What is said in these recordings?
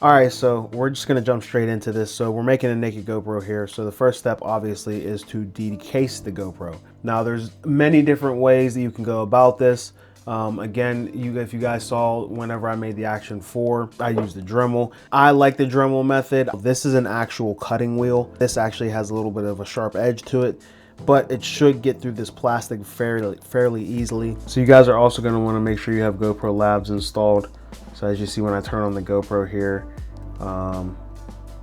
All right, so we're just gonna jump straight into this. So we're making a naked GoPro here. So the first step obviously is to decase the GoPro. Now there's many different ways that you can go about this. Again, if you guys saw whenever I made the Action 4, I used the Dremel. I like the Dremel method. This is an actual cutting wheel. This actually has a little bit of a sharp edge to it, but it should get through this plastic fairly easily. So you guys are also gonna wanna make sure you have GoPro Labs installed. So as you see when I turn on the GoPro here,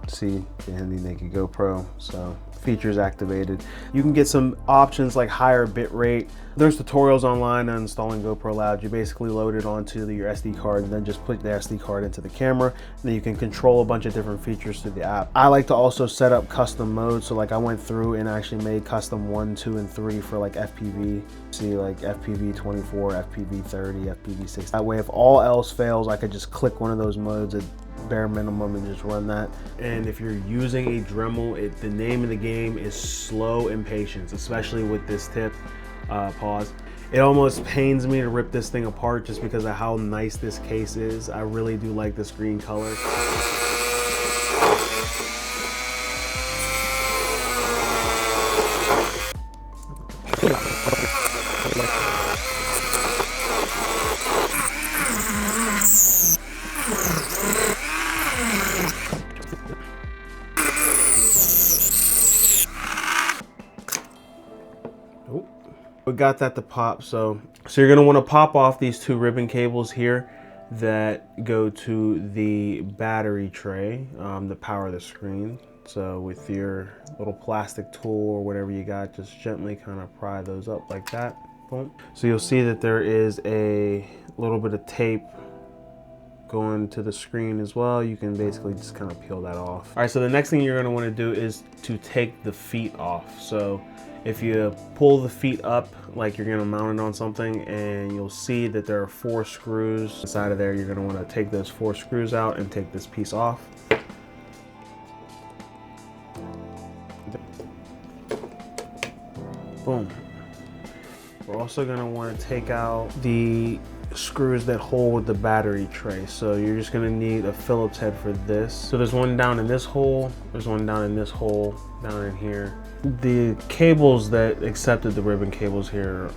see the handy naked GoPro, so features activated. You can get some options like higher bit rate. There's tutorials online on installing GoPro Labs. You basically load it onto your SD card and then just put the SD card into the camera, and then you can control a bunch of different features through the app. I like to also set up custom modes, so like I went through and actually made custom 1, 2, and 3 for like FPV. See like FPV 24, FPV 30, FPV 60. That way if all else fails, I could just click one of those modes at bare minimum and just run that. And if you're using a Dremel, the name of the game is slow impatience, especially with this tip. Pause. It almost pains me to rip this thing apart just because of how nice this case is. I really do like this green color. We got that to pop, so you're gonna want to pop off these 2 ribbon cables here that go to the battery tray that power the screen. So with your little plastic tool or whatever you got, just gently kind of pry those up like that. Boom. So you'll see that there is a little bit of tape going to the screen as well. You can basically just kind of peel that off. All right, so the next thing you're going to want to do is to take the feet off. So if you pull the feet up like you're going to mount it on something, and you'll see that there are 4 screws inside of there, you're going to want to take those 4 screws out and take this piece off. Boom. We're also going to want to take out the screws that hold the battery tray. So you're just going to need a Phillips head for this. So there's one down in this hole, there's one down in this hole, down in here. The cables that accepted the ribbon cables here,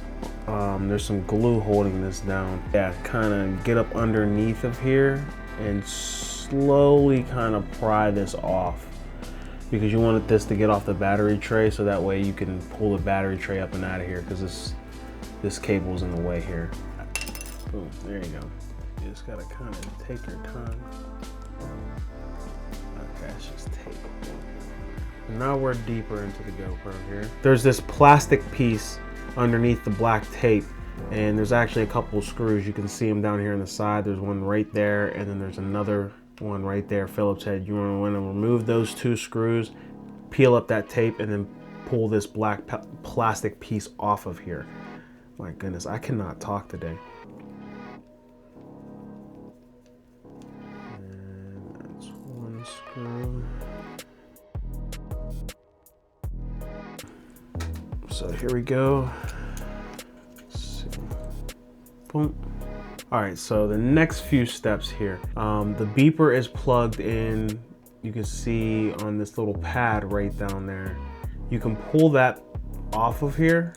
there's some glue holding this down. Yeah, kind of get up underneath of here and slowly kind of pry this off, because you want this to get off the battery tray, so that way you can pull the battery tray up and out of here, because this cable's in the way here. Boom, there you go. You just gotta kind of take your time. Okay, it's just tape. Now we're deeper into the GoPro here. There's this plastic piece underneath the black tape, and there's actually a couple of screws. You can see them down here on the side. There's one right there, and then there's another one right there, Phillips head. You want to remove those 2 screws, peel up that tape, and then pull this black plastic piece off of here. My goodness, I cannot talk today. And that's 1 screw. So here we go. Let's see. Boom. All right, so the next few steps here. The beeper is plugged in. You can see on this little pad right down there. You can pull that off of here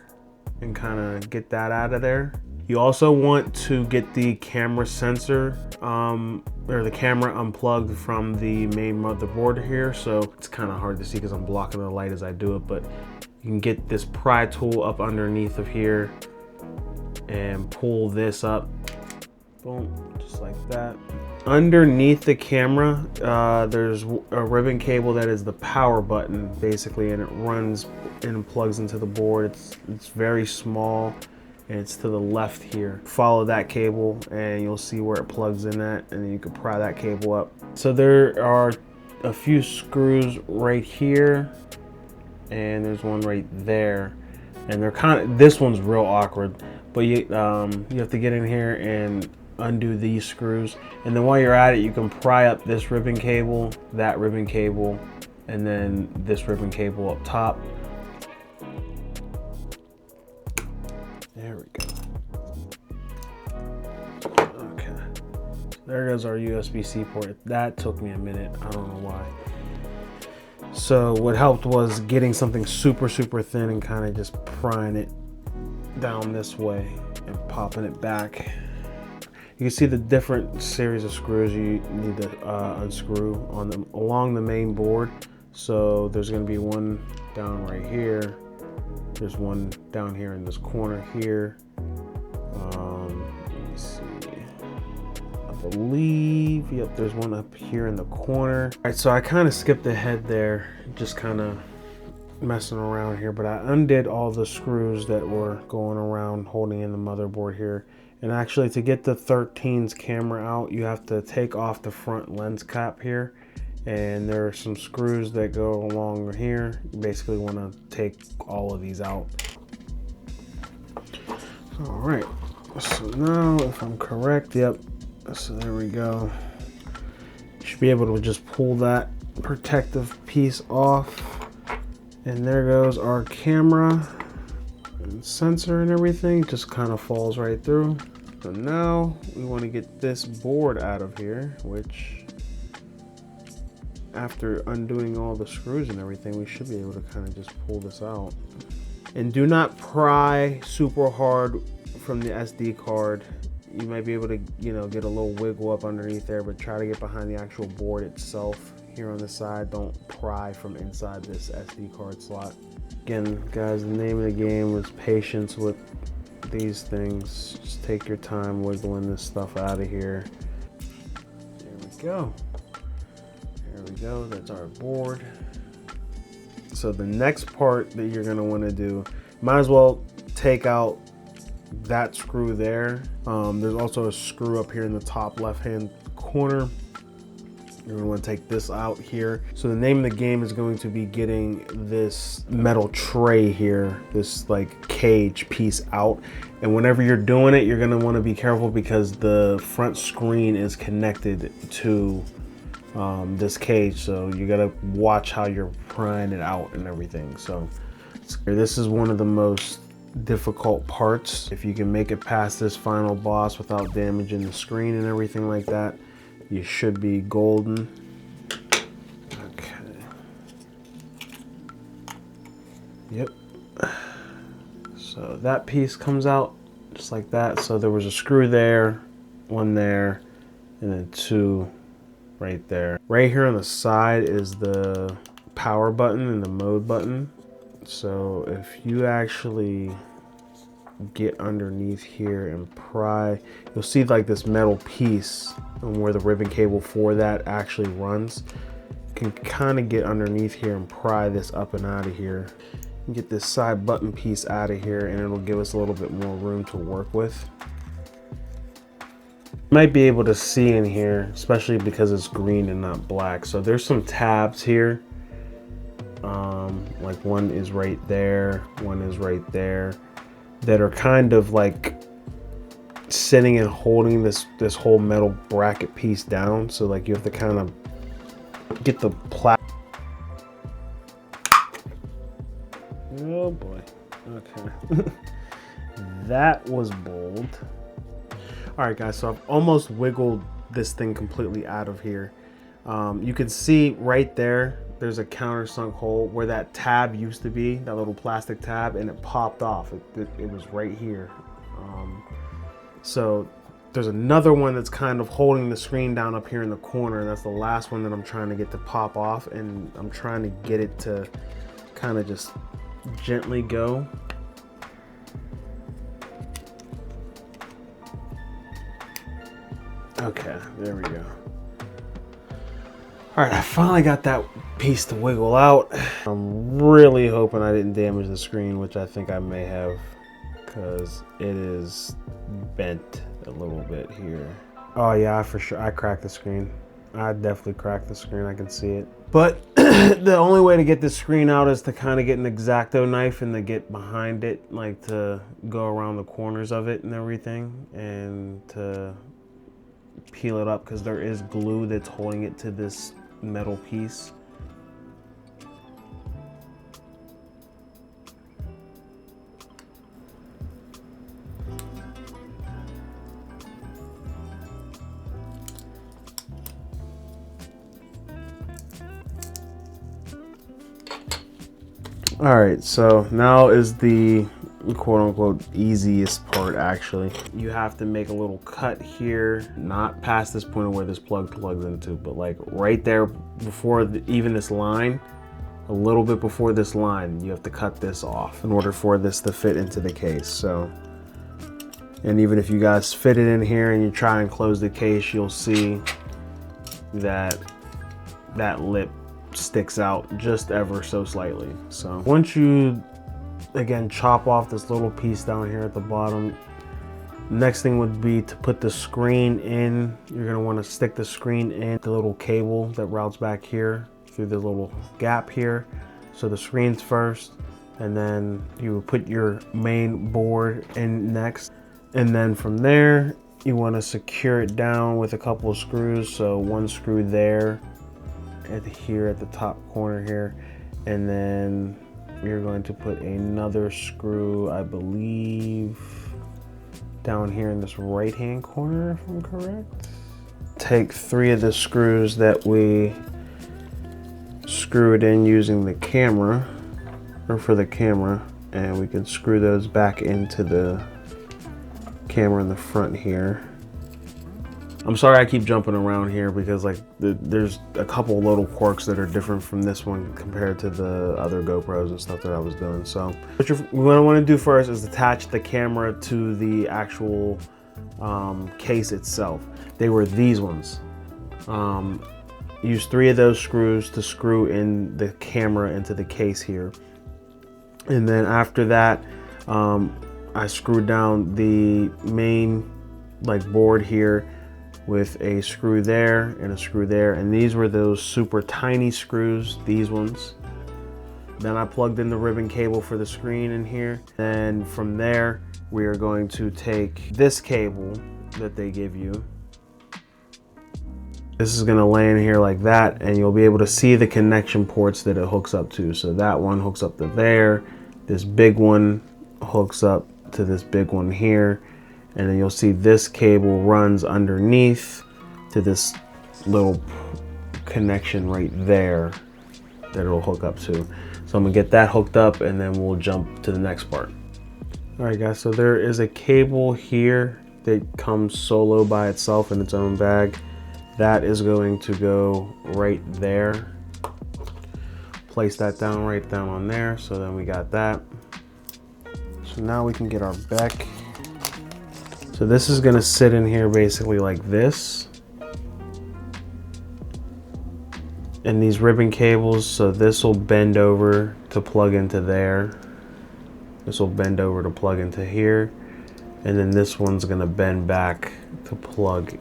and kind of get that out of there. You also want to get the camera sensor or the camera unplugged from the main motherboard here. So it's kind of hard to see because I'm blocking the light as I do it, but you can get this pry tool up underneath of here and pull this up. Boom, just like that. Underneath the camera, there's a ribbon cable that is the power button, basically, and it runs and plugs into the board. It's very small, and it's to the left here. Follow that cable, and you'll see where it plugs in at, and then you can pry that cable up. So there are a few screws right here, and there's one right there, and they're kind of, this one's real awkward, but you have to get in here and undo these screws, and then while you're at it, you can pry up this ribbon cable, that ribbon cable, and then this ribbon cable up top. There we go. Okay, there goes our USB-C port. That took me a minute, I don't know why. So what helped was getting something super thin and kind of just prying it down this way and popping it back. You can see the different series of screws you need to unscrew on them along the main board. So there's going to be one down right here. There's one down here in this corner here. Let me see. I believe, yep, there's one up here in the corner. All right, so I kind of skipped ahead there, just kind of messing around here, but I undid all the screws that were going around holding in the motherboard here. And actually, to get the 13's camera out, you have to take off the front lens cap here. And there are some screws that go along here. You basically want to take all of these out. All right, so now if I'm correct, yep, so there we go. You should be able to just pull that protective piece off. And there goes our camera and sensor and everything, just kind of falls right through. So now we want to get this board out of here, which after undoing all the screws and everything, we should be able to kind of just pull this out. And do not pry super hard from the SD card. You might be able to, you know, get a little wiggle up underneath there, but try to get behind the actual board itself here on the side. Don't pry from inside this SD card slot. Again, guys, the name of the game is patience with these things. Just take your time wiggling this stuff out of here. There we go. There we go, that's our board. So the next part that you're gonna wanna do, might as well take out that screw there. There's also a screw up here in the top left-hand corner. You're gonna wanna take this out here. So the name of the game is going to be getting this metal tray here, this like cage piece out. And whenever you're doing it, you're gonna wanna be careful because the front screen is connected to this cage, so you gotta watch how you're prying it out and everything. So this is one of the most difficult parts. If you can make it past this final boss without damaging the screen and everything like that, you should be golden. Okay. Yep. So that piece comes out just like that. So there was a screw there, one there, and then two right there. Right here on the side is the power button and the mode button. So if you actually get underneath here and pry, you'll see like this metal piece and where the ribbon cable for that actually runs. You can kind of get underneath here and pry this up and out of here. And get this side button piece out of here, and it'll give us a little bit more room to work with. You might be able to see in here, especially because it's green and not black. So there's some tabs here. Like one is right there, one is right there, that are kind of like sitting and holding this whole metal bracket piece down. So like you have to kind of get the oh boy, okay. That was bold. All right guys, so I've almost wiggled this thing completely out of here. You can see right there, there's a countersunk hole where that tab used to be, that little plastic tab, and it popped off. It was right here. So there's another one that's kind of holding the screen down up here in the corner. That's the last one that I'm trying to get to pop off, and I'm trying to get it to kind of just gently go. Okay, there we go. All right, I finally got that piece to wiggle out. I'm really hoping I didn't damage the screen, which I think I may have, because it is bent a little bit here. Oh yeah, for sure, I cracked the screen. I definitely cracked the screen, I can see it. But the only way to get this screen out is to kind of get an X-Acto knife and to get behind it, like to go around the corners of it and everything, and to peel it up, because there is glue that's holding it to this metal piece. All right, so now is the quote unquote easiest part. Actually, you have to make a little cut here, not past this point of where this plug plugs into, but like right there before even this line, a little bit before this line, you have to cut this off in order for this to fit into the case. So, and even if you guys fit it in here and you try and close the case, you'll see that that lip sticks out just ever so slightly. So once you again chop off this little piece down here at the bottom, next thing would be to put the screen in. You're going to want to stick the screen in the little cable that routes back here through the little gap here. So the screen's first, and then you would put your main board in next, and then from there you want to secure it down with a couple of screws. So one screw there here at the top corner here, and then you're going to put another screw, I believe, down here in this right hand corner, if I'm correct. Take 3 of the screws that we screwed in using the camera, or for the camera, and we can screw those back into the camera in the front here. I'm sorry I keep jumping around here because like there's a couple little quirks that are different from this one compared to the other GoPros and stuff that I was doing. So what I want to do first is attach the camera to the actual case itself. They were these ones. Use 3 of those screws to screw in the camera into the case here. And then after that, I screwed down the main like board here with a screw there and a screw there, and these were those super tiny screws, these ones. Then I plugged in the ribbon cable for the screen in here. Then from there, we are going to take this cable that they give you. This is gonna lay in here like that, and you'll be able to see the connection ports that it hooks up to. So that one hooks up to there, this big one hooks up to this big one here, and then you'll see this cable runs underneath to this little connection right there that it'll hook up to. So I'm gonna get that hooked up, and then we'll jump to the next part. All right guys, so there is a cable here that comes solo by itself in its own bag. That is going to go right there. Place that down right down on there. So then we got that. So now we can get our back. So this is gonna sit in here basically like this. And these ribbon cables, so this will bend over to plug into there. This will bend over to plug into here. And then this one's gonna bend back to plug.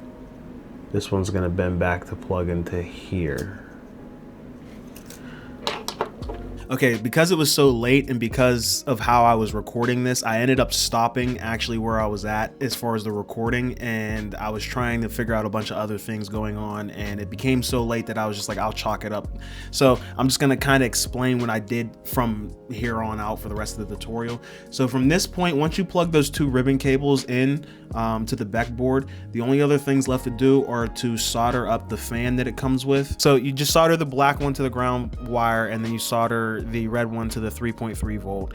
This one's gonna bend back to plug into here. Okay, because it was so late and because of how I was recording this, I ended up stopping actually where I was at as far as the recording, and I was trying to figure out a bunch of other things going on, and it became so late that I was just like, I'll chalk it up. So I'm just gonna kind of explain what I did from here on out for the rest of the tutorial. So from this point, once you plug those 2 ribbon cables in to the back board, the only other things left to do are to solder up the fan that it comes with. So you just solder the black one to the ground wire, and then you solder the red one to the 3.3 volt.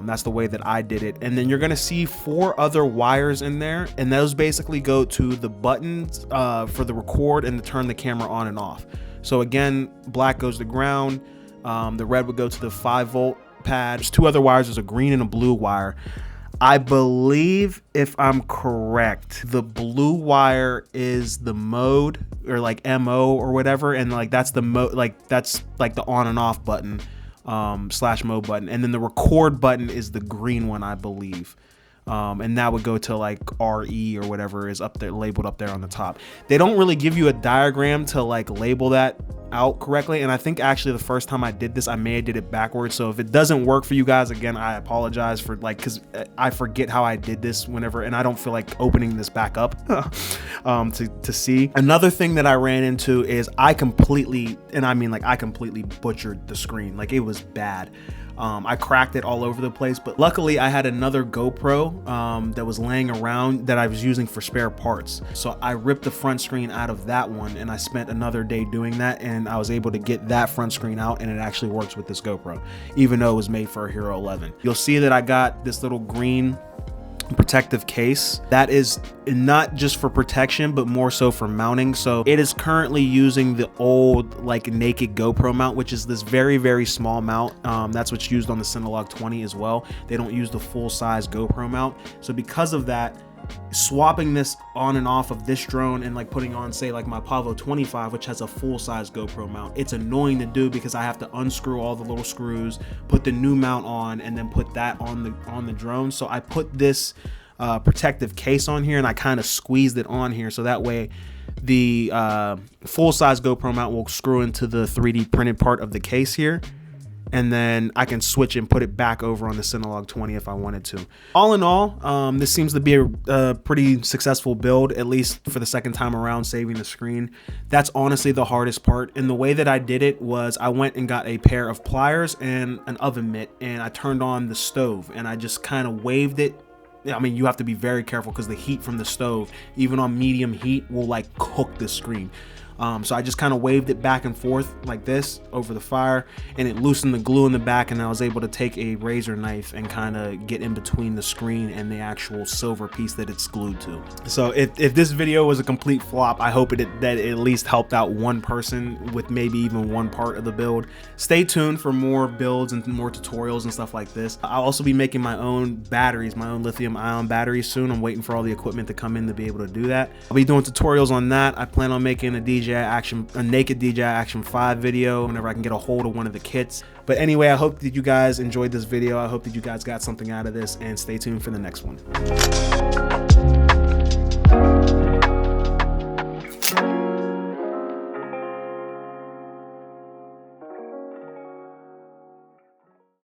That's the way that I did it. And then you're gonna see 4 other wires in there, and those basically go to the buttons for the record and to turn the camera on and off. So again, black goes to ground, the red would go to the 5 volt pad. There's 2 other wires, there's a green and a blue wire. I believe, if I'm correct, the blue wire is the mode, or like MO or whatever, and like that's the mode, like that's like the on and off button, slash mode button, and then the record button is the green one, I believe. And that would go to like RE or whatever is up there, labeled up there on the top. They don't really give you a diagram to like label that out correctly, and I think actually the first time I did this, I may have did it backwards. So if it doesn't work for you guys, again, I apologize for like, because I forget how I did this whenever, and I don't feel like opening this back up to see. Another thing that I ran into is I completely, and I mean like I completely butchered the screen. Like it was bad. I cracked it all over the place, but luckily I had another GoPro that was laying around that I was using for spare parts. So I ripped the front screen out of that one, and I spent another day doing that, and I was able to get that front screen out, and it actually works with this GoPro, even though it was made for a Hero 11. You'll see that I got this little green protective case that is not just for protection but more so for mounting. So it is currently using the old like naked GoPro mount, which is this very small mount. That's what's used on the Cinelog 20 as well. They don't use the full-size GoPro mount. So because of that, swapping this on and off of this drone and like putting on, say, like my Pavo 25, which has a full-size GoPro mount, it's annoying to do because I have to unscrew all the little screws, put the new mount on, and then put that on the drone. So I put this protective case on here, and I kind of squeezed it on here so that way the full-size GoPro mount will screw into the 3D printed part of the case here, and then I can switch and put it back over on the Cinelog 20 if I wanted to. All in all, this seems to be a pretty successful build, at least for the second time around, saving the screen. That's honestly the hardest part. And the way that I did it was I went and got a pair of pliers and an oven mitt, and I turned on the stove, and I just kind of waved it. I mean, you have to be very careful because the heat from the stove, even on medium heat, will like cook the screen. So I just kind of waved it back and forth like this over the fire, and it loosened the glue in the back, and I was able to take a razor knife and kind of get in between the screen and the actual silver piece that it's glued to. So if this video was a complete flop, I hope that it at least helped out one person with maybe even one part of the build. Stay tuned for more builds and more tutorials and stuff like this. I'll also be making my own batteries, my own lithium ion batteries soon. I'm waiting for all the equipment to come in to be able to do that. I'll be doing tutorials on that. I plan on making a naked DJI Action 5 video whenever I can get a hold of one of the kits. But anyway, I hope that you guys enjoyed this video. I hope that you guys got something out of this, and stay tuned for the next one.